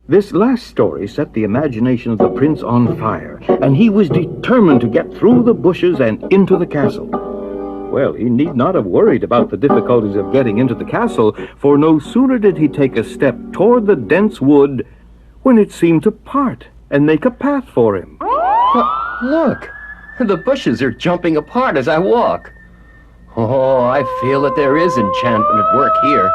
This last story set the imagination of the prince on fire, and he was determined to get through the bushes and into the castle. Well, he need not have worried about the difficulties of getting into the castle, for no sooner did he take a step toward the dense wood when it seemed to part and make a path for him. Look, the bushes are jumping apart as I walk. Oh, I feel that there is enchantment at work here.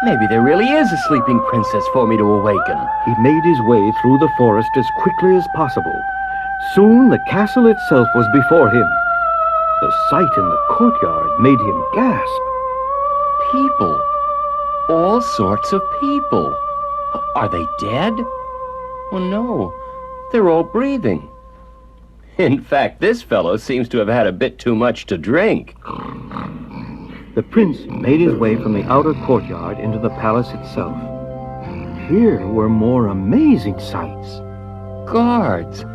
Maybe there really is a sleeping princess for me to awaken. He made his way through the forest as quickly as possible. Soon the castle itself was before him. The sight in the courtyard made him gasp. People. All sorts of people. Are they dead? Oh, no. They're all breathing. In fact, this fellow seems to have had a bit too much to drink. The prince made his way from the outer courtyard into the palace itself. Here were more amazing sights. Guards,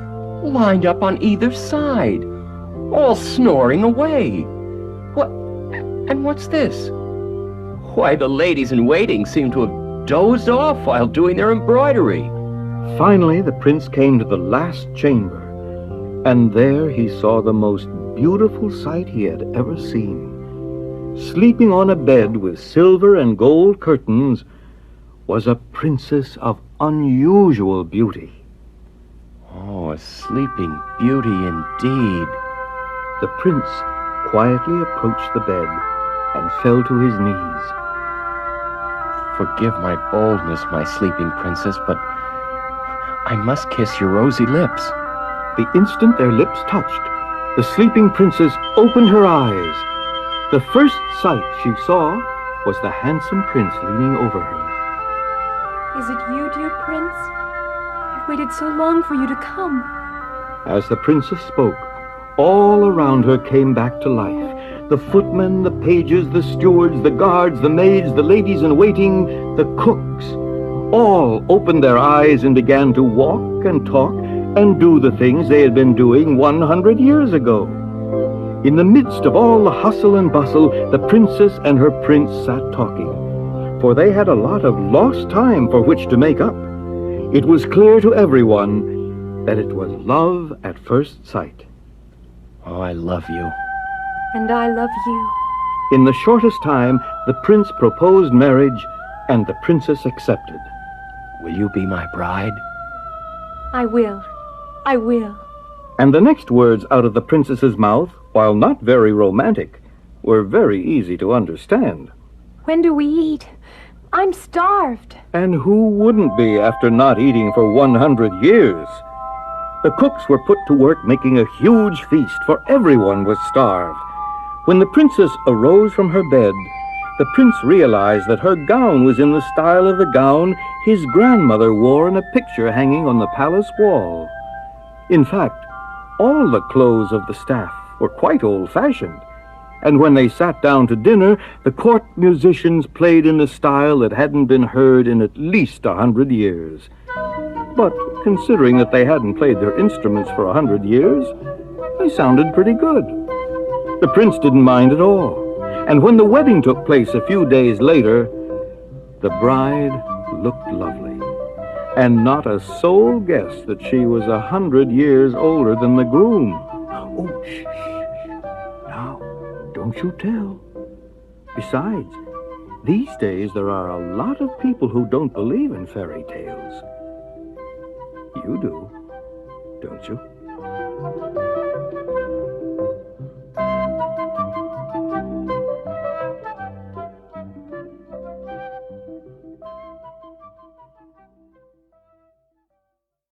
lined up on either side, all snoring away. What? And what's this? Why, the ladies-in-waiting seem to have dozed off while doing their embroidery. Finally, the prince came to the last chamber, and there he saw the most beautiful sight he had ever seen. Sleeping on a bed with silver and gold curtains was a princess of unusual beauty. Oh, a sleeping beauty indeed. The prince quietly approached the bed and fell to his knees. Forgive my boldness, my sleeping princess, but I must kiss your rosy lips. The instant their lips touched, the sleeping princess opened her eyes. The first sight she saw was the handsome prince leaning over her. Is it you, dear prince? I've waited so long for you to come. As the princess spoke, all around her came back to life. The footmen, the pages, the stewards, the guards, the maids, the ladies-in-waiting, the cooks, all opened their eyes and began to walk and talk and do the things they had been doing 100 years ago. In the midst of all the hustle and bustle, the princess and her prince sat talking, for they had a lot of lost time for which to make up. It was clear to everyone that it was love at first sight. Oh, I love you. And I love you. In the shortest time, the prince proposed marriage, and the princess accepted. Will you be my bride? I will. I will. And the next words out of the princess's mouth, while not very romantic, were very easy to understand. When do we eat? I'm starved. And who wouldn't be after not eating for 100 years? The cooks were put to work making a huge feast, for everyone was starved. When the princess arose from her bed, the prince realized that her gown was in the style of the gown his grandmother wore in a picture hanging on the palace wall. In fact, all the clothes of the staff were quite old-fashioned, and when they sat down to dinner, the court musicians played in a style that hadn't been heard in at least 100 years. But considering that they hadn't played their instruments for 100 years, they sounded pretty good. The prince didn't mind at all, and when the wedding took place a few days later, the bride looked lovely, and not a soul guessed that she was 100 years older than the groom. Oh, shh, shh, shh. Now, don't you tell. Besides, these days there are a lot of people who don't believe in fairy tales. You do, don't you?